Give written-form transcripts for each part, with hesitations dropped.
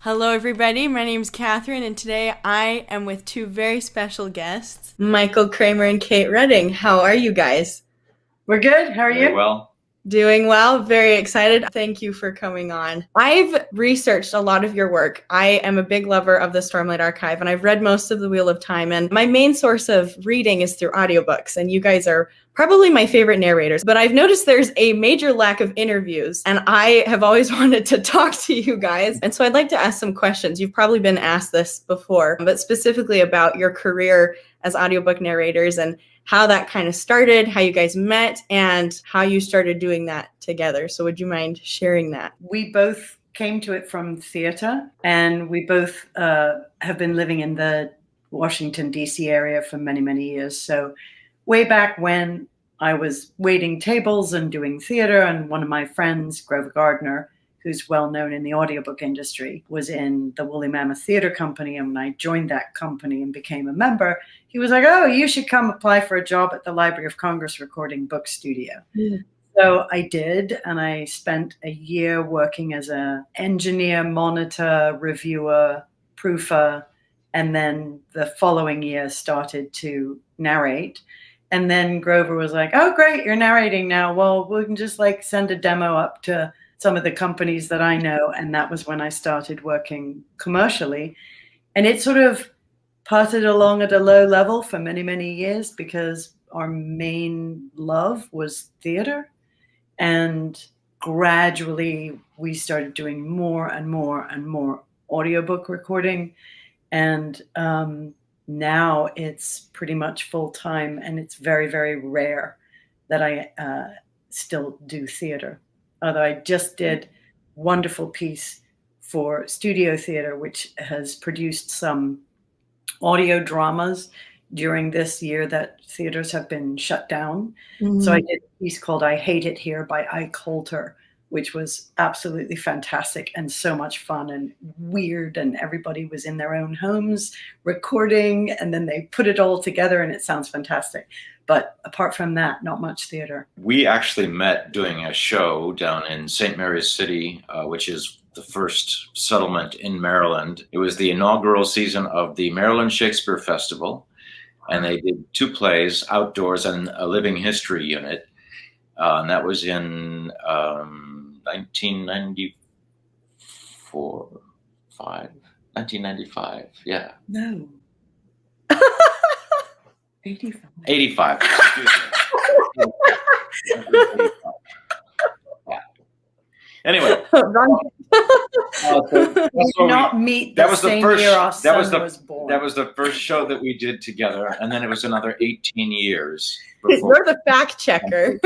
Hello, everybody. My name is Catherine, and today I am with two very special guests, Michael, Kramer, and Kate Reading. How are you guys? We're good. How are you? Very well. Doing well. Very excited. Thank you for coming on. I've researched a lot of your work. I am a big lover of the Stormlight archive, and I've read most of the Wheel of Time, and my main source of reading is through audiobooks, and you guys are probably my favorite narrators. But I've noticed there's a major lack of interviews, and I have always wanted to talk to you guys. And so I'd like to ask some questions. You've probably been asked this before, but specifically about your career as audiobook narrators and how that kind of started, how you guys met, and how you started doing that together. So would you mind sharing that? We both came to it from theater, and we both have been living in the Washington, D.C. area for many, many years. So way back when I was waiting tables and doing theater, and one of my friends, Grover Gardner, who's well known in the audiobook industry, was in the Woolly Mammoth Theater Company. And when I joined that company and became a member, he was like, oh, you should come apply for a job at the Library of Congress recording book studio. So I did, and I spent a year working as an engineer, monitor, reviewer, proofer, and then the following year started to narrate. And then Grover was like, oh, great, you're narrating now. Well, we can just send a demo up to some of the companies that I know. And that was when I started working commercially. And it sort of putted along at a low level for many, many years because our main love was theater. And gradually we started doing more and more and more audiobook recording. And now it's pretty much full time, and it's very, very rare that I still do theater. Although I just did a wonderful piece for Studio Theater, which has produced some audio dramas during this year that theaters have been shut down. Mm-hmm. So I did a piece called I Hate It Here by Ike Holter, which was absolutely fantastic and so much fun and weird. And everybody was in their own homes recording, and then they put it all together, and it sounds fantastic. But apart from that, not much theater. We actually met doing a show down in St. Mary's City, which is the first settlement in Maryland. It was the inaugural season of the Maryland Shakespeare Festival, and they did two plays outdoors and a living history unit. And that was in 1995, yeah. No. 85. 85, excuse me. Yeah. Anyway. We did not meet the same year our son was born. That was the first show that we did together, and then it was another 18 years. You're the fact checker.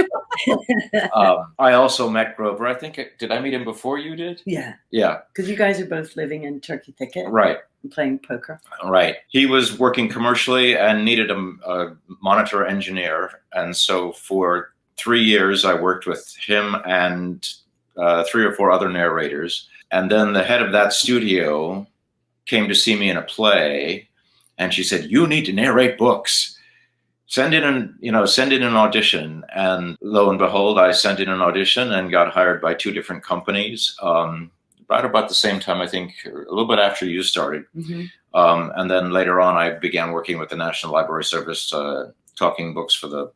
I also met Grover. I think, did I meet him before you did? Yeah. Yeah. Because you guys are both living in Turkey Thicket. Right. And playing poker. Right. He was working commercially and needed a monitor engineer. And so for 3 years, I worked with him and 3 or 4 other narrators. And then the head of that studio came to see me in a play, and she said, you need to narrate books. Send in an audition. And lo and behold, I sent in an audition and got hired by 2 different companies. Right about the same time, I think, a little bit after you started. Mm-hmm. And then later on, I began working with the National Library Service, talking books for the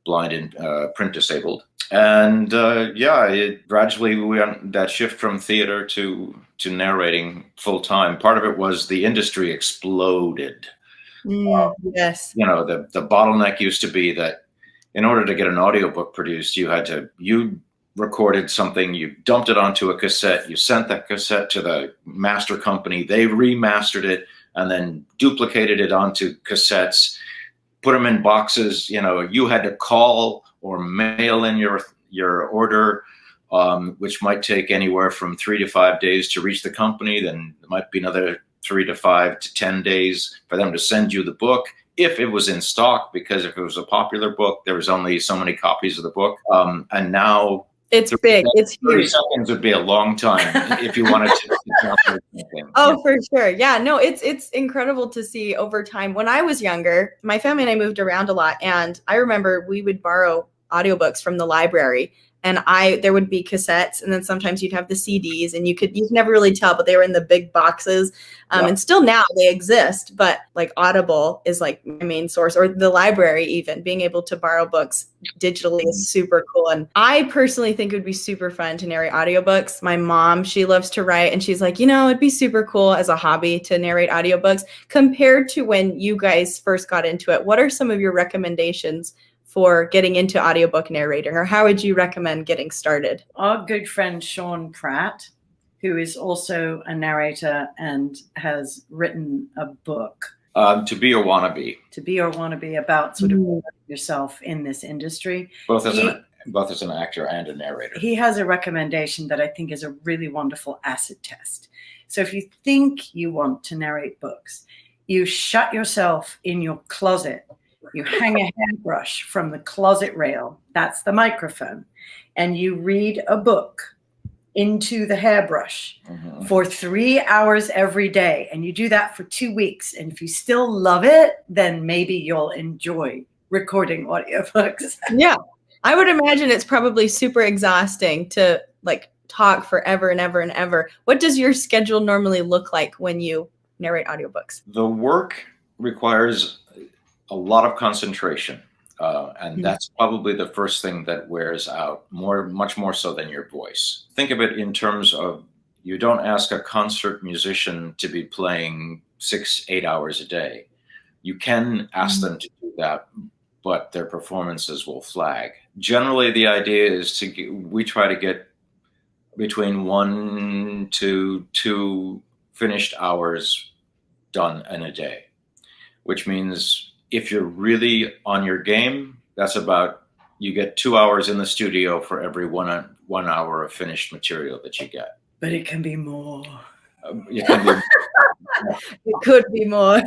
blind and print disabled. And gradually we went that shift from theater to narrating full time. Part of it was the industry exploded. Yes. The bottleneck used to be that in order to get an audiobook produced, you recorded something, you dumped it onto a cassette, you sent that cassette to the master company, they remastered it and then duplicated it onto cassettes, put them in boxes. You had to call or mail in your order, which might take anywhere from 3 to 5 days to reach the company. Then it might be another 3 to 5 to 10 days for them to send you the book, if it was in stock, because if it was a popular book, there was only so many copies of the book. And now it's big. It's huge. 30 seconds would be a long time if you wanted to. Oh, for sure. Yeah, no, it's incredible to see over time. When I was younger, my family and I moved around a lot, and I remember we would borrow audiobooks from the library, And there would be cassettes, and then sometimes you'd have the CDs, and you could never really tell, but they were in the big boxes. And still now they exist, but like Audible is like my main source, or the library even. Being able to borrow books digitally is super cool. And I personally think it would be super fun to narrate audiobooks. My mom, she loves to write, and she's like, it'd be super cool as a hobby to narrate audiobooks. Compared to when you guys first got into it, what are some of your recommendations for getting into audiobook narrating, or how would you recommend getting started? Our good friend Sean Pratt, who is also a narrator and has written a book, To Be or Wanna Be. To Be or Wanna Be, about sort of yourself in this industry. Both as an actor and a narrator. He has a recommendation that I think is a really wonderful acid test. So if you think you want to narrate books, you shut yourself in your closet. You hang a hairbrush from the closet rail, that's the microphone, and you read a book into the hairbrush for 3 hours every day. And you do that for 2 weeks. And if you still love it, then maybe you'll enjoy recording audiobooks. Yeah, I would imagine it's probably super exhausting to like talk forever and ever and ever. What does your schedule normally look like when you narrate audiobooks? The work requires a lot of concentration, and that's probably the first thing that wears out much more so than your voice. Think of it in terms of, you don't ask a concert musician to be playing 6-8 hours a day. You can ask them to do that, but their performances will flag. Generally, the idea is we try to get between 1 to 2 finished hours done in a day, which means if you're really on your game, that's about, you get 2 hours in the studio for every 1 hour of finished material that you get. But it can be more. It can be It could be more.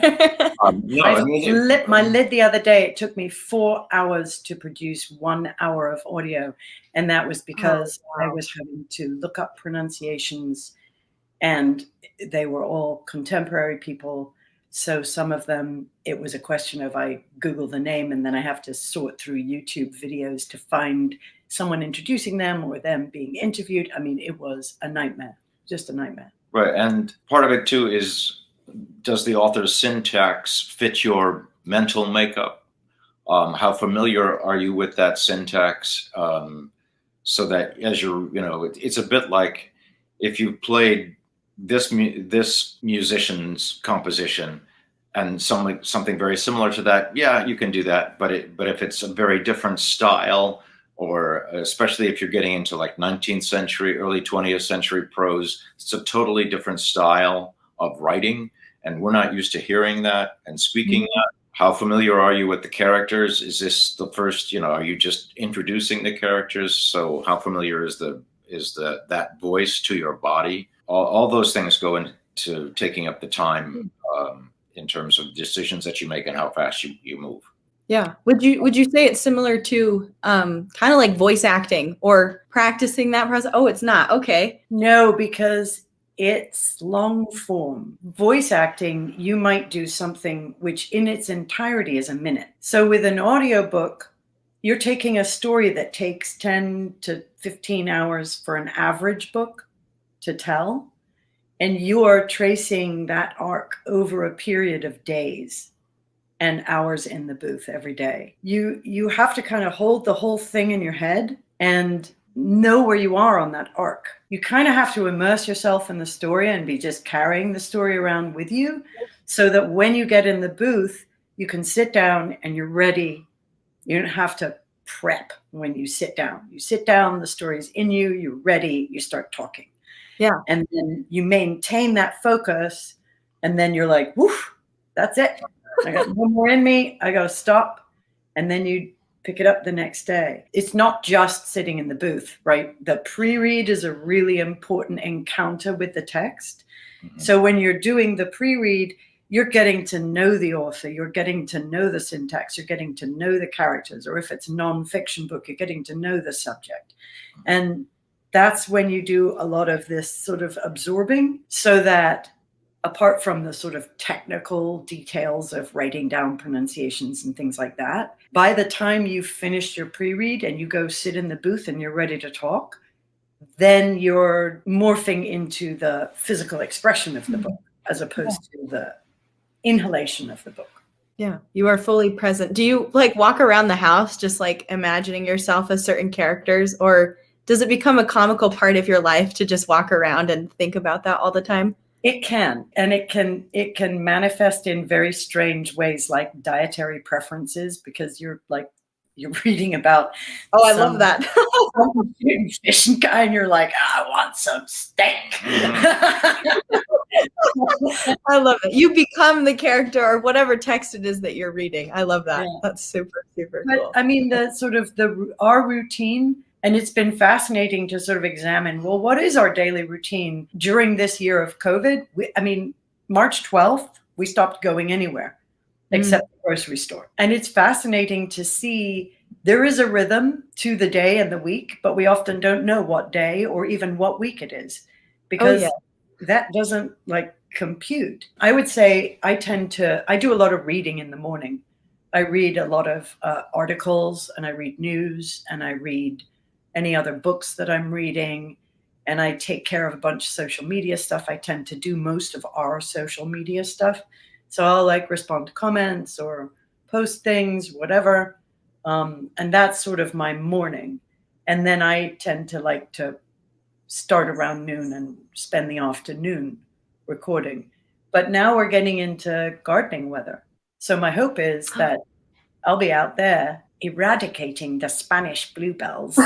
My lid the other day, it took me 4 hours to produce 1 hour of audio. And that was because I was having to look up pronunciations, and they were all contemporary people. So some of them, it was a question of, I Google the name and then I have to sort through YouTube videos to find someone introducing them or them being interviewed. I mean, it was a nightmare, just a nightmare. Right. And part of it too is, does the author's syntax fit your mental makeup? How familiar are you with that syntax? So that as you're, it's a bit like if you played this musician's composition and something very similar to that, yeah, you can do that. But if it's a very different style, or especially if you're getting into like 19th century, early 20th century prose, it's a totally different style of writing. And we're not used to hearing that and speaking that. How familiar are you with the characters? Is this the first, are you just introducing the characters? So how familiar is that voice to your body? All those things go into taking up the time in terms of decisions that you make and how fast you move. Yeah. Would you say it's similar to kind of like voice acting or practicing that process? Oh, it's not. Okay. No, because it's long form. Voice acting, you might do something which in its entirety is a minute. So with an audiobook, you're taking a story that takes 10 to 15 hours for an average book to tell, and you are tracing that arc over a period of days and hours in the booth every day. You have to kind of hold the whole thing in your head and know where you are on that arc. You kind of have to immerse yourself in the story and be just carrying the story around with you, so that when you get in the booth, you can sit down and you're ready. You don't have to prep when you sit down. You sit down, the story's in you, you're ready, you start talking. Yeah. And then you maintain that focus, and then you're like, woof, that's it. I got no more in me. I got to stop. And then you pick it up the next day. It's not just sitting in the booth, right? The pre-read is a really important encounter with the text. Mm-hmm. So when you're doing the pre-read, you're getting to know the author, you're getting to know the syntax, you're getting to know the characters, or if it's a nonfiction book, you're getting to know the subject. And that's when you do a lot of this sort of absorbing, so that apart from the sort of technical details of writing down pronunciations and things like that, by the time you've finished your pre-read and you go sit in the booth and you're ready to talk, then you're morphing into the physical expression of the book as opposed to the inhalation of the book. Yeah, you are fully present. Do you like walk around the house just like imagining yourself as certain characters, or does it become a comical part of your life to just walk around and think about that all the time? It can, and it can manifest in very strange ways, like dietary preferences, because you're reading about. Oh, I love that. Fish guy, and you're like, I want some steak. I love it. You become the character or whatever text it is that you're reading. I love that. Yeah. That's super, super cool. I mean, our routine, and it's been fascinating to sort of examine, well, what is our daily routine during this year of COVID? March 12th, we stopped going anywhere except the grocery store. And it's fascinating to see there is a rhythm to the day and the week, but we often don't know what day or even what week it is because that doesn't compute. I would say I do a lot of reading in the morning. I read a lot of articles, and I read news, and I read any other books that I'm reading, and I take care of a bunch of social media stuff. I tend to do most of our social media stuff. So I'll respond to comments or post things, whatever. And that's sort of my morning. And then I tend to start around noon and spend the afternoon recording. But now we're getting into gardening weather. So my hope is that I'll be out there eradicating the Spanish bluebells.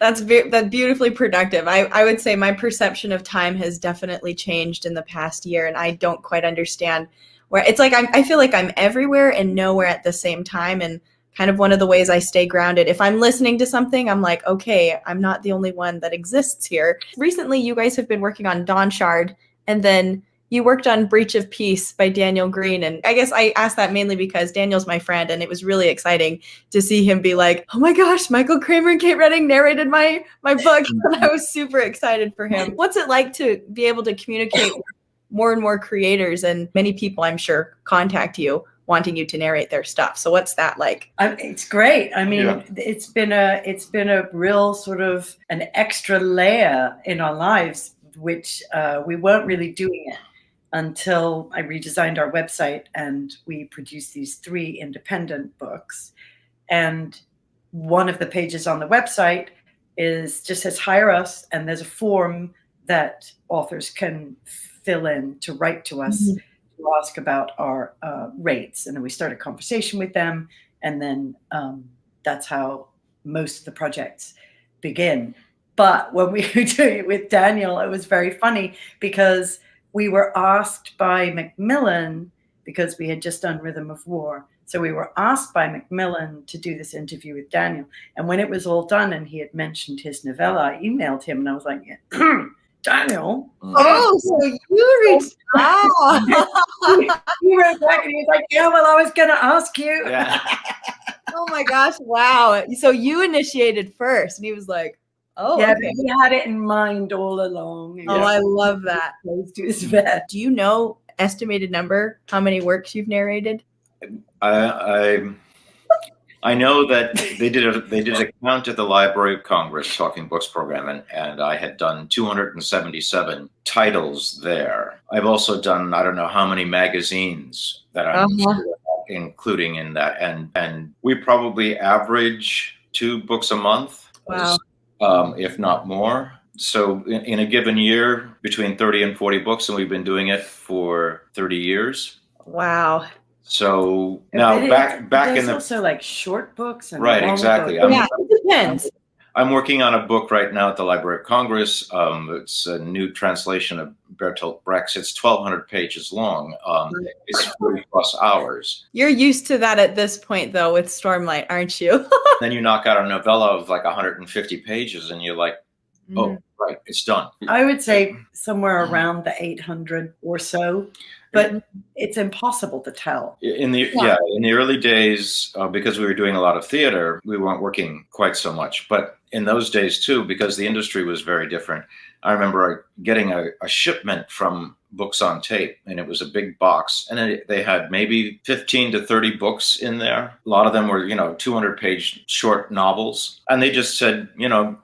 That's beautifully productive. I would say my perception of time has definitely changed in the past year, and I don't quite understand where it's like I feel like I'm everywhere and nowhere at the same time. And kind of one of the ways I stay grounded, if I'm listening to something, I'm like, okay, I'm not the only one that exists here. Recently, you guys have been working on Dawn Shard, and then you worked on Breach of Peace by Daniel Green. And I guess I asked that mainly because Daniel's my friend, and it was really exciting to see him be like, oh my gosh, Michael Kramer and Kate Reading narrated my book. And I was super excited for him. What's it like to be able to communicate with more and more creators, and many people, I'm sure, contact you wanting you to narrate their stuff? So what's that like? It's great. I mean, it's been a real sort of an extra layer in our lives, which we weren't really doing it until I redesigned our website and we produced these 3 independent books. And one of the pages on the website just says hire us, and there's a form that authors can fill in to write to us to ask about our rates. And then we start a conversation with them, and then that's how most of the projects begin. But when we were doing it with Daniel, it was very funny because we were asked by Macmillan, because we had just done Rhythm of War. So we were asked by Macmillan to do this interview with Daniel. And when it was all done and he had mentioned his novella, I emailed him and I was like, Daniel. Oh, so you reached out. He wrote back and he was like, yeah, well, I was going to ask you. Yeah. Oh my gosh, wow. So you initiated first, and he was like, oh, yeah, okay. But he had it in mind all along. Oh, I love that. To his vet. Do you know estimated number, how many works you've narrated? I know that they did a count at the Library of Congress Talking Books program, and I had done 277 titles there. I've also done, I don't know how many magazines that I'm including in that, and we probably average 2 books a month. Wow. If not more. So in a given year, between 30 and 40 books, and we've been doing it for 30 years. Wow. So now back in the also short books and right, exactly. It depends. I'm working on a book right now at the Library of Congress. It's a new translation of Bertolt Brecht's. It's 1,200 pages long. It's 40 plus hours. You're used to that at this point, though, with Stormlight, aren't you? Then you knock out a novella of 150 pages, and you're like, oh, right, it's done. I would say somewhere around the 800 or so, but it's impossible to tell. In the early days, because we were doing a lot of theater, we weren't working quite so much. But in those days too, because the industry was very different. I remember getting a shipment from Books on Tape, and it was a big box, and they had maybe 15 to 30 books in there. A lot of them were, 200-page short novels. And they just said,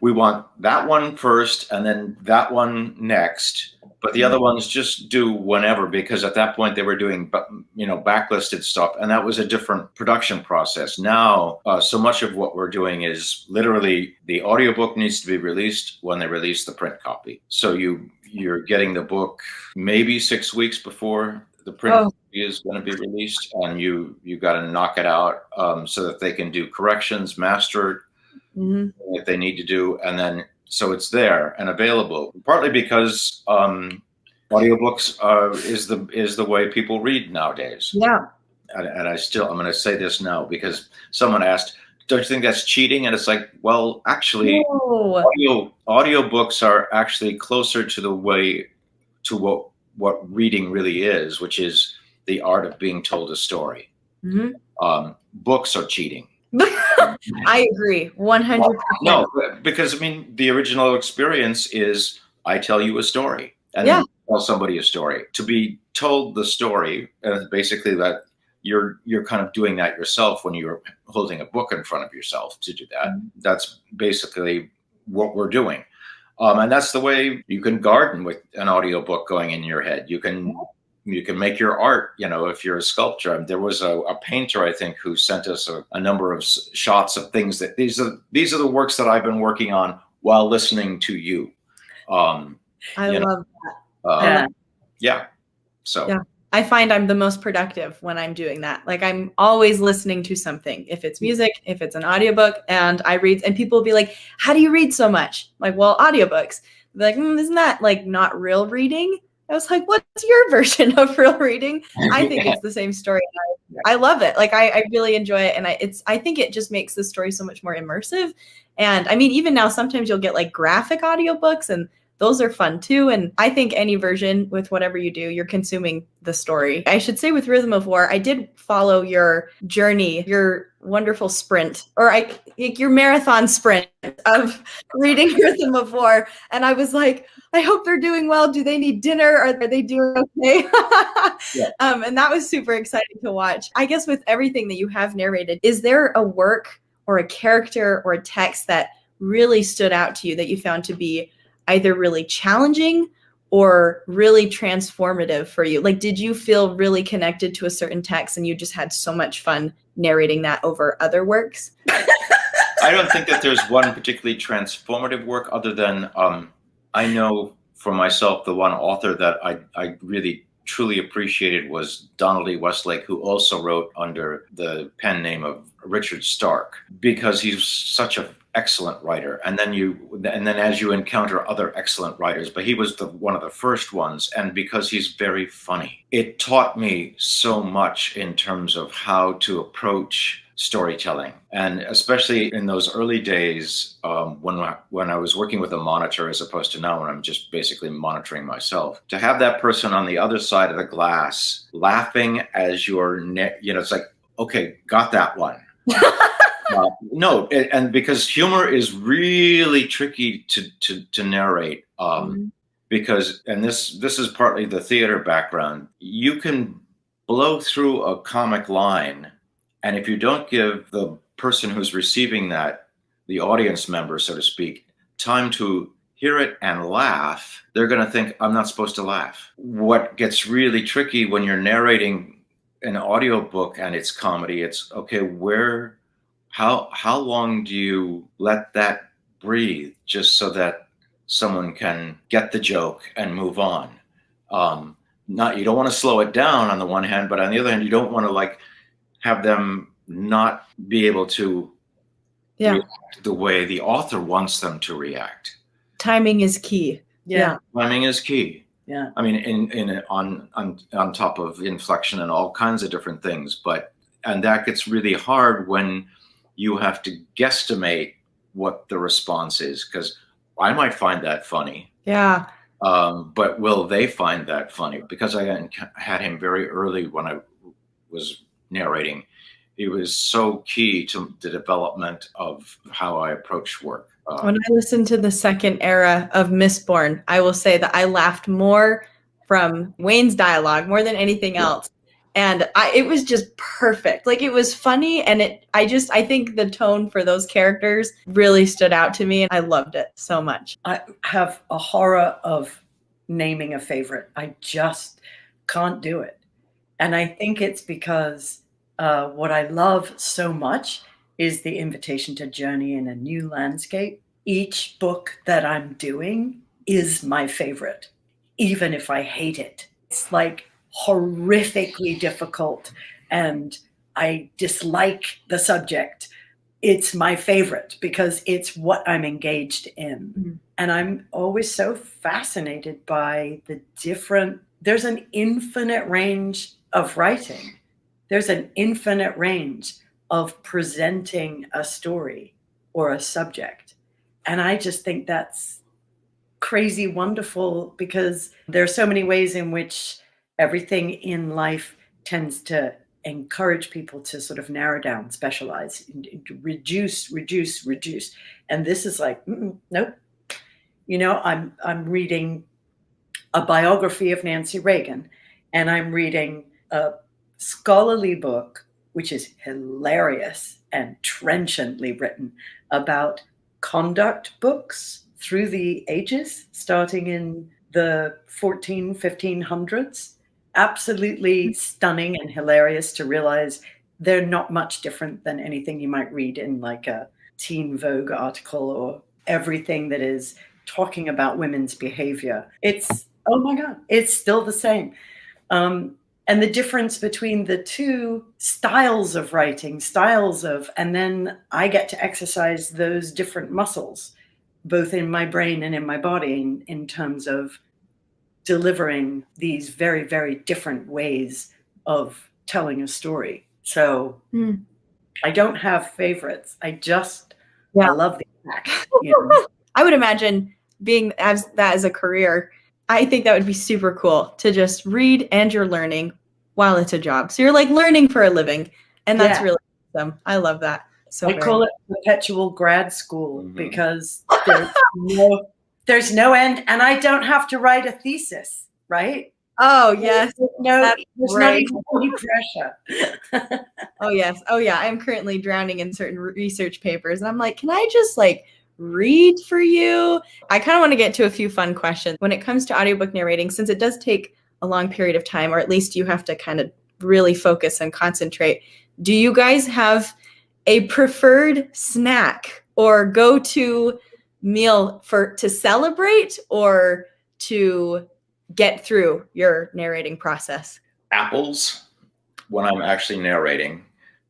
we want that one first and then that one next. But the other ones just do whenever, because at that point they were doing, backlisted stuff. And that was a different production process. Now, so much of what we're doing is literally the audiobook needs to be released when they release the print copy. So you're getting the book maybe 6 weeks before the print copy is going to be released. And you got to knock it out so that they can do corrections, master it if they need to do. And then so it's there and available, partly because audiobooks is the way people read nowadays. Yeah. And I'm going to say this now because someone asked, don't you think that's cheating? And it's like, well, actually, audiobooks are actually closer to the way to what reading really is, which is the art of being told a story. Books are cheating. I agree, 100%. No, because the original experience is I tell you a story and then tell somebody a story. To be told the story, and basically that you're kind of doing that yourself when you're holding a book in front of yourself to do that. That's basically what we're doing. And that's the way you can garden with an audiobook going in your head. You can make your art, if you're a sculptor. There was a painter, I think, who sent us a number of shots of things that these are the works that I've been working on while listening to you. I love that. So I find I'm the most productive when I'm doing that. Like, I'm always listening to something, if it's music, if it's an audiobook, and I read, and people will be like, how do you read so much? Like, well, audiobooks. They're like, isn't that like not real reading? I was like, what's your version of real reading? I think it's the same story. I love it. Like, I really enjoy it. And I think it just makes the story so much more immersive. And even now, sometimes you'll get like graphic audiobooks, and those are fun too. And I think any version with whatever you do, you're consuming the story. I should say with Rhythm of War, I did follow your journey, your wonderful sprint, or your marathon sprint of reading Rhythm of War. And I was like, I hope they're doing well. Do they need dinner? Are they doing okay? And that was super exciting to watch. I guess with everything that you have narrated, is there a work or a character or a text that really stood out to you that you found to be either really challenging or really transformative for you? Like, did you feel really connected to a certain text and you just had so much fun narrating that over other works? I don't think that there's one particularly transformative work other than I know for myself, the one author that I really truly appreciated was Donald E. Westlake, who also wrote under the pen name of Richard Stark, because he's such an excellent writer. And then as you encounter other excellent writers, but he was one of the first ones. And because he's very funny, it taught me so much in terms of how to approach storytelling. And especially in those early days, when I was working with a monitor, as opposed to now when I'm just basically monitoring myself, to have that person on the other side of the glass laughing as it's like, okay, got that one. And because humor is really tricky to narrate, because, and this is partly the theater background, you can blow through a comic line, and if you don't give the person who's receiving that, the audience member, so to speak, time to hear it and laugh, they're going to think, I'm not supposed to laugh. What gets really tricky when you're narrating an audiobook and it's comedy, it's okay, how long do you let that breathe just so that someone can get the joke and move on? You don't want to slow it down on the one hand, but on the other hand, you don't want to have them not be able to react the way the author wants them to react. Timing is key. Yeah. Timing is key. Yeah. I mean, on top of inflection and all kinds of different things, and that gets really hard when you have to guesstimate what the response is, because I might find that funny. Yeah. But will they find that funny? Because I had him very early when I was narrating, it was so key to the development of how I approach work. When I listened to the second era of Mistborn, I will say that I laughed more from Wayne's dialogue more than anything else. And it was just perfect. Like, it was funny, and I think the tone for those characters really stood out to me, and I loved it so much. I have a horror of naming a favorite. I just can't do it. And I think it's because what I love so much is the invitation to journey in a new landscape. Each book that I'm doing is my favorite, even if I hate it. It's like horrifically difficult and I dislike the subject. It's my favorite because it's what I'm engaged in. Mm-hmm. And I'm always so fascinated by there's an infinite range of writing. There's an infinite range of presenting a story or a subject. And I just think that's crazy wonderful because there are so many ways in which everything in life tends to encourage people to sort of narrow down, specialize, reduce. And this is like, nope. You know, I'm reading a biography of Nancy Reagan, and I'm reading a scholarly book, which is hilarious and trenchantly written, about conduct books through the ages, starting in the 1500s. Absolutely stunning and hilarious to realize they're not much different than anything you might read in like a Teen Vogue article or everything that is talking about women's behavior. It's, oh my God, it's still the same. And the difference between the two styles of writing, and then I get to exercise those different muscles, both in my brain and in my body, in terms of delivering these very, very different ways of telling a story. So I don't have favorites. I love the act. You know? I would imagine being as a career, I think that would be super cool to just read and you're learning while it's a job. So you're like learning for a living, and that's really awesome. I love that. So I call it perpetual grad school because there's no end, and I don't have to write a thesis, right? Oh, yes. There's not even any pressure. Oh, yes. Oh, yeah. I'm currently drowning in certain research papers, and I'm like, can I just like read for you? I kind of want to get to a few fun questions. When it comes to audiobook narrating, since it does take a long period of time, or at least you have to kind of really focus and concentrate, do you guys have a preferred snack or go-to meal to celebrate or to get through your narrating process? Apples when I'm actually narrating,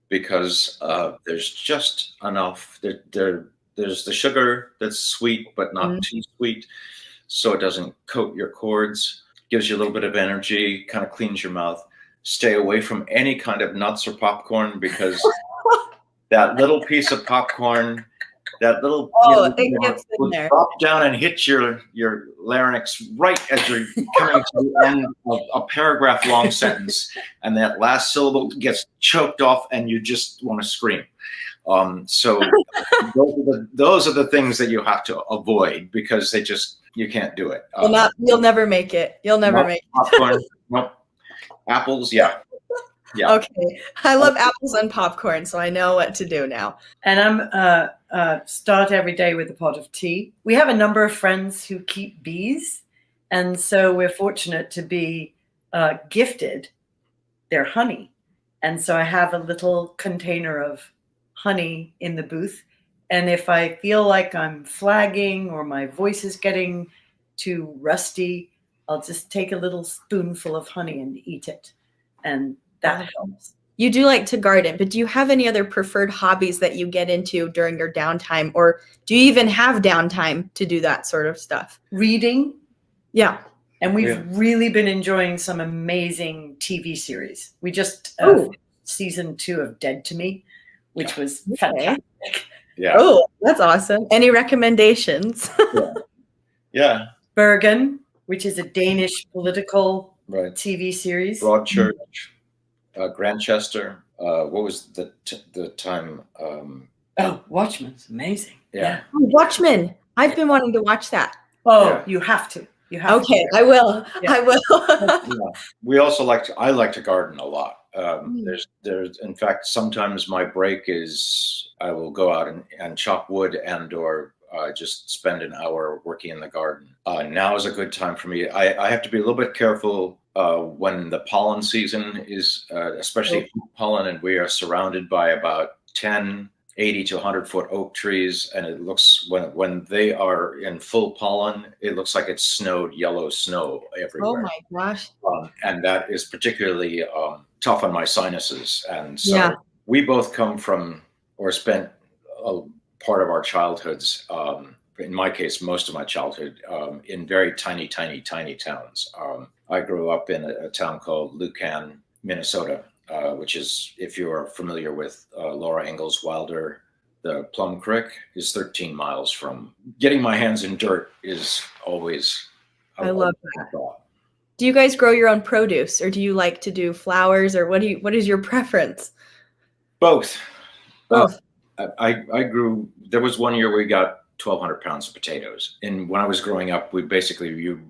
because there's just enough. There's the sugar that's sweet but not too sweet, so it doesn't coat your chords. Gives you a little bit of energy, kind of cleans your mouth. Stay away from any kind of nuts or popcorn, because that little piece of popcorn, that little it gets in there, drop down and hit your larynx right as you're coming to the end of a paragraph long sentence, and that last syllable gets choked off and you just want to scream. So those are the things that you have to avoid, because you can't do it. You'll never make it. You'll never make it. Popcorn, nope. Apples, yeah. Okay. I love apples and popcorn, so I know what to do now. And I'm start every day with a pot of tea. We have a number of friends who keep bees, and so we're fortunate to be gifted their honey. And so I have a little container of honey in the booth. And if I feel like I'm flagging or my voice is getting too rusty, I'll just take a little spoonful of honey and eat it. And that helps. You do like to garden, but do you have any other preferred hobbies that you get into during your downtime, or do you even have downtime to do that sort of stuff? Reading. Yeah. And we've really been enjoying some amazing TV series. We just season 2 of Dead to Me, which was fantastic. Yeah. Oh, that's awesome. Any recommendations? Yeah. Bergen, which is a Danish political TV series. Broadchurch, Grantchester. what was the time? Oh, Watchmen's amazing. Yeah. Oh, Watchmen. I've been wanting to watch that. Oh, Yeah. you have to. You have Okay, to. I will. Yeah. I will. Yeah. We also I like to garden a lot. Mm. There's in fact, sometimes my break is I will go out and chop wood or just spend an hour working in the garden. Now is a good time for me. I have to be a little bit careful when the pollen season is, especially pollen, and we are surrounded by about 80 to 100-foot oak trees, and it looks, when they are in full pollen, it looks like it's snowed yellow snow everywhere. Oh my gosh. And that is particularly tough on my sinuses. And so Yeah. we both come from, or spent a part of our childhoods, in my case, most of my childhood, in very tiny towns. I grew up in a town called Lucan, Minnesota, which is, if you're familiar with Laura Ingalls Wilder, the Plum Creek is 13 miles from. Getting my hands in dirt is always I love that. thought. Do you guys grow your own produce, or do you like to do flowers, or what is your preference? Both. Both. I grew, there was one year we got 1,200 pounds of potatoes. And when I was growing up, you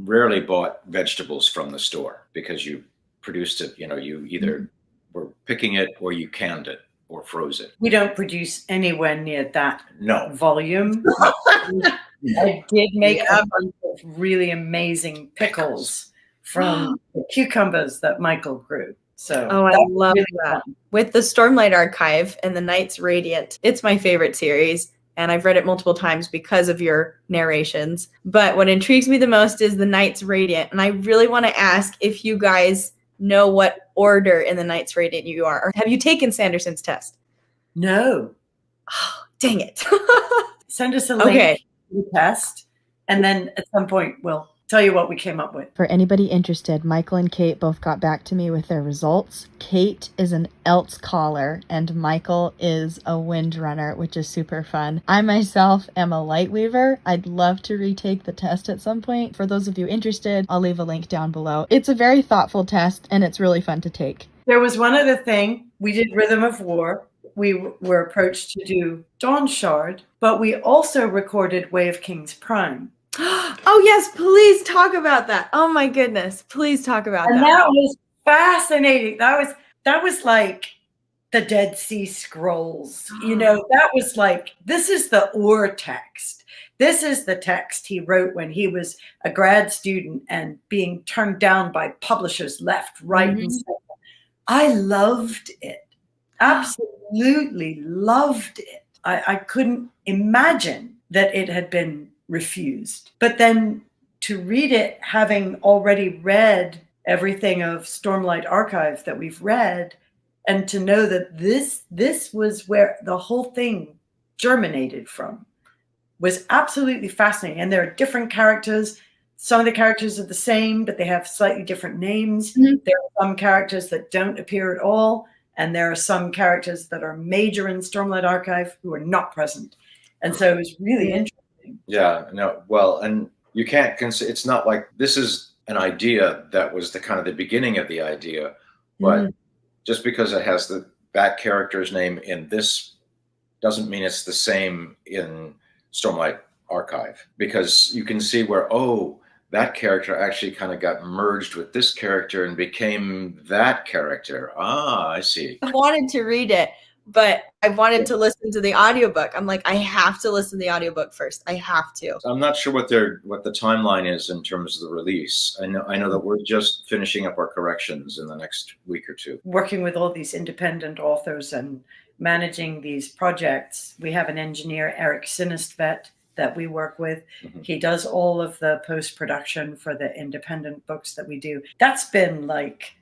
rarely bought vegetables from the store because you produced it, you either were picking it or you canned it or froze it. We don't produce anywhere near that No. volume. I did make a bunch of really amazing pickles from the cucumbers that Michael grew. So I love that. Fun. With the Stormlight Archive and the Knights Radiant, it's my favorite series, and I've read it multiple times because of your narrations. But what intrigues me the most is the Knights Radiant, and I really want to ask if you guys know what order in the Knights Radiant you are, or have you taken Sanderson's test? No. Oh, dang it. Send us a link to the test, and then at some point we'll tell you what we came up with. For anybody interested, Michael and Kate both got back to me with their results. Kate is an Elt's caller and Michael is a windrunner, which is super fun. I myself am a light weaver. I'd love to retake the test at some point. For those of you interested, I'll leave a link down below. It's a very thoughtful test and it's really fun to take. There was one other thing. We did Rhythm of War. We were approached to do Dawn Shard, but we also recorded Way of Kings Prime. Oh yes, please talk about that. Oh my goodness, please talk about that. And that was fascinating. That was like the Dead Sea Scrolls. That was like, this is the Ur text. This is the text he wrote when he was a grad student and being turned down by publishers left, right, and center. I loved it. Absolutely loved it. I couldn't imagine that it had been refused. But then to read it, having already read everything of Stormlight Archive that we've read, and to know that this was where the whole thing germinated from, was absolutely fascinating. And there are different characters. Some of the characters are the same, but they have slightly different names. There are some characters that don't appear at all. And there are some characters that are major in Stormlight Archive who are not present. And so it was really interesting. Yeah, no, well, and you can't consider, it's not like this is an idea that was the kind of the beginning of the idea, but just because it has that character's name in this doesn't mean it's the same in Stormlight Archive, because you can see where, that character actually kind of got merged with this character and became that character. I see. I wanted to read it, but I wanted to listen to the audiobook. I'm like, I have to listen to the audiobook first. I have to. I'm not sure what the timeline is in terms of the release. I know that we're just finishing up our corrections in the next week or two. Working with all these independent authors and managing these projects, we have an engineer, Eric Sinistvet, that we work with. He does all of the post-production for the independent books that we do. That's been like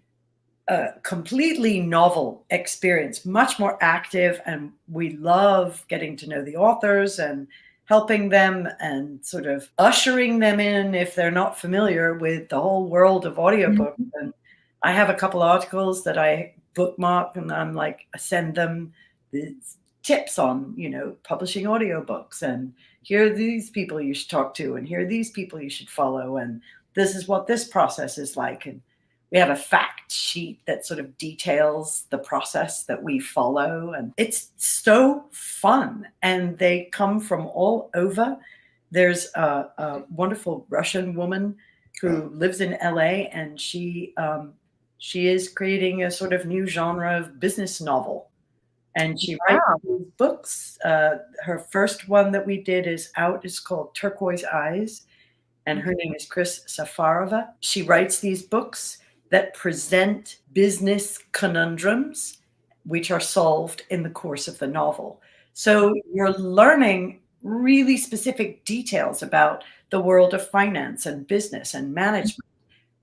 a completely novel experience, much more active, and we love getting to know the authors and helping them and sort of ushering them in if they're not familiar with the whole world of audiobooks. And I have a couple articles that I bookmark, and I'm like, I send them these tips on, publishing audiobooks, and here are these people you should talk to, and here are these people you should follow, and this is what this process is like. And We have a fact sheet that sort of details the process that we follow. And it's so fun. And they come from all over. There's a wonderful Russian woman who lives in LA, and she is creating a sort of new genre of business novel. And she writes these books. Her first one that we did is called Turquoise Eyes. And her name is Chris Safarova. She writes these books that present business conundrums, which are solved in the course of the novel. So you're learning really specific details about the world of finance and business and management,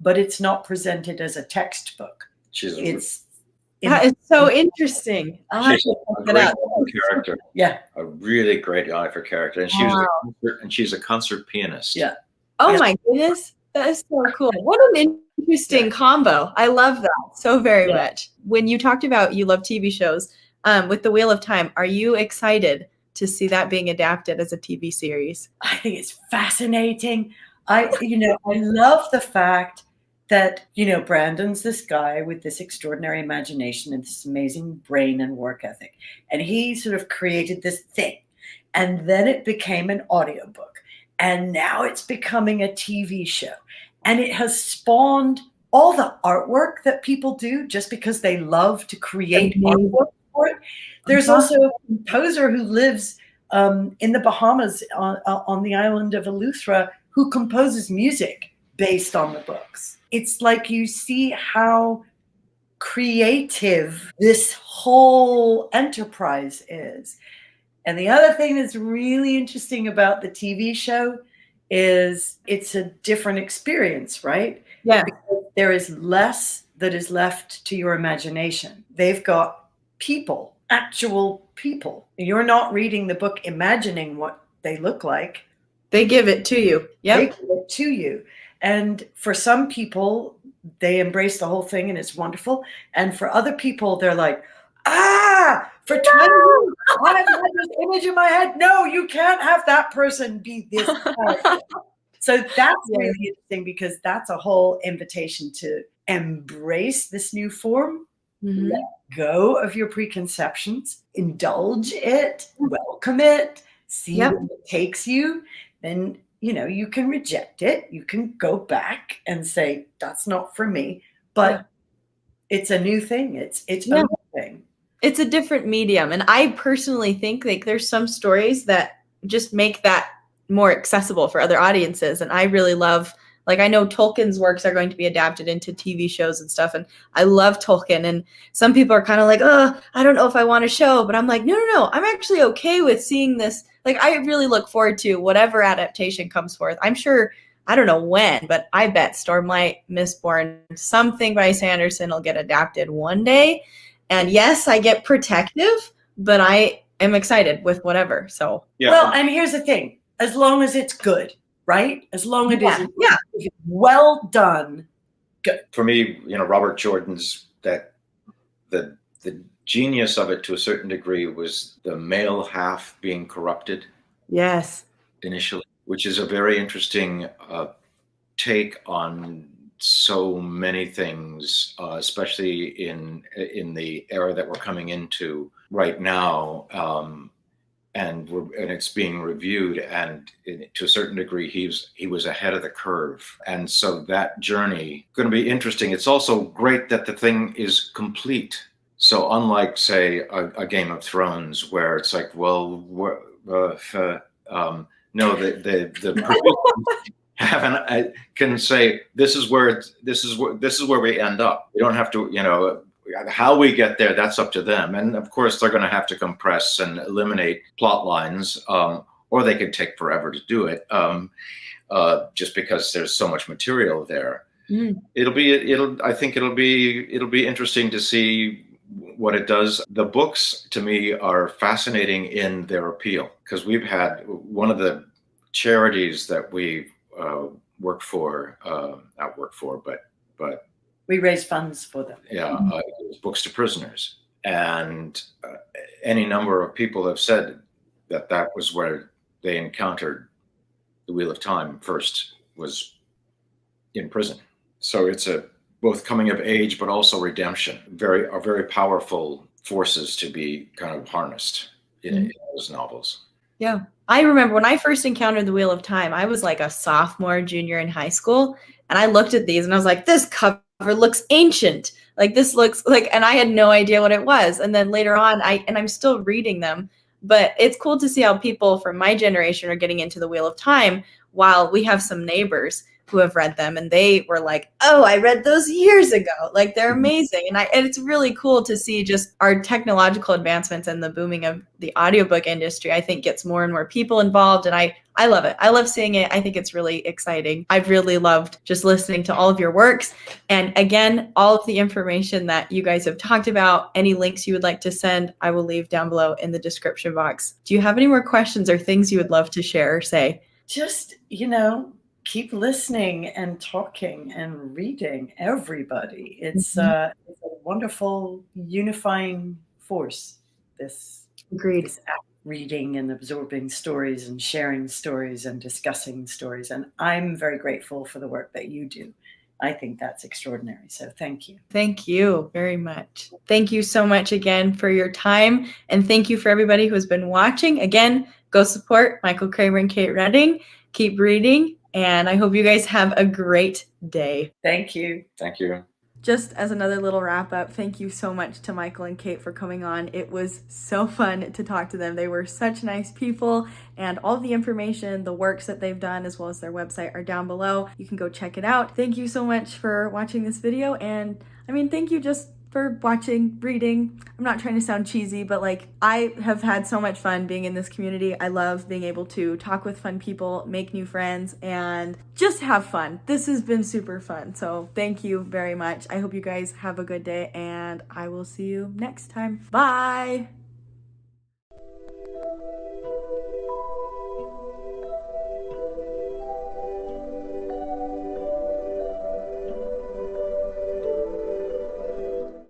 but it's not presented as a textbook. That is so interesting. She's a great character. Yeah, a really great eye for character, and she's a concert pianist. Yeah. Oh my goodness, that is so cool. What an interesting combo. I love that so very much. When you talked about you love TV shows, with The Wheel of Time, are you excited to see that being adapted as a TV series? I think it's fascinating. I love the fact that, Brandon's this guy with this extraordinary imagination and this amazing brain and work ethic. And he sort of created this thing. And then it became an audiobook. And now it's becoming a TV show. And it has spawned all the artwork that people do just because they love to create artwork for it. There's also a composer who lives in the Bahamas on the island of Eleuthera who composes music based on the books. It's like you see how creative this whole enterprise is. And the other thing that's really interesting about the TV show is it's a different experience, right? Yeah. Because there is less that is left to your imagination. They've got people, actual people. You're not reading the book imagining what they look like. They give it to you. Yep. They give it to you. And for some people, they embrace the whole thing and it's wonderful. And for other people, they're like, for 20 years, I've had this image in my head. No, you can't have that person be this character. So that's really interesting because that's a whole invitation to embrace this new form, let go of your preconceptions, indulge it, welcome it, see where it takes you. Then, you can reject it. You can go back and say, that's not for me. But it's a new thing. It's a new thing. It's a different medium. And I personally think like there's some stories that just make that more accessible for other audiences. And I really love, like, I know Tolkien's works are going to be adapted into TV shows and stuff. And I love Tolkien. And some people are kind of like, I don't know if I want a show. But I'm like, no. I'm actually okay with seeing this. Like, I really look forward to whatever adaptation comes forth. I'm sure, I don't know when, but I bet Stormlight, Mistborn, something by Sanderson will get adapted one day. And yes, I get protective, but I am excited with whatever. So well, and here's the thing: as long as it's good, right? As long as it's well done, good. For me, Robert Jordan's the genius of it to a certain degree was the male half being corrupted. Yes. Initially, which is a very interesting take on so many things, especially in the era that we're coming into right now, and it's being reviewed. And to a certain degree, he was ahead of the curve, and so that journey going to be interesting. It's also great that the thing is complete. So unlike, say, a Game of Thrones, where it's like, no, the can say this is where we end up. We don't have to, how we get there, that's up to them. And of course, they're going to have to compress and eliminate plot lines, or they could take forever to do it, just because there's so much material there. I think it'll be interesting to see what it does. The books, to me, are fascinating in their appeal, because we've had one of the charities that we but we raise funds for them. It was Books to Prisoners, and any number of people have said that was where they encountered The Wheel of Time first, was in prison. So it's a both coming of age, but also redemption. Are very powerful forces to be kind of harnessed in those novels. Yeah. I remember when I first encountered the Wheel of Time, I was like a sophomore, junior in high school. And I looked at these and I was like, this cover looks ancient. Like this looks like, and I had no idea what it was. And then later on, I'm still reading them, but it's cool to see how people from my generation are getting into the Wheel of Time, while we have some neighbors who have read them and they were like, oh, I read those years ago. Like they're amazing. And it's really cool to see just our technological advancements and the booming of the audiobook industry. I think gets more and more people involved, and I love it. I love seeing it. I think it's really exciting. I've really loved just listening to all of your works. And again, all of the information that you guys have talked about, any links you would like to send, I will leave down below in the description box. Do you have any more questions or things you would love to share or say? Just, keep listening and talking and reading, everybody. It's a wonderful unifying force, this act, reading and absorbing stories and sharing stories and discussing stories. And I'm very grateful for the work that you do. I think that's extraordinary. So thank you. Thank you very much. Thank you so much again for your time. And thank you for everybody who has been watching. Again, go support Michael Kramer and Kate Reading. Keep reading. And I hope you guys have a great day. Thank you. Thank you. Just as another little wrap up, thank you so much to Michael and Kate for coming on. It was so fun to talk to them. They were such nice people, and all the information, the works that they've done, as well as their website are down below. You can go check it out. Thank you so much for watching this video. And thank you just for watching, reading. I'm not trying to sound cheesy, but I have had so much fun being in this community. I love being able to talk with fun people, make new friends, and just have fun. This has been super fun. So thank you very much. I hope you guys have a good day, and I will see you next time. Bye.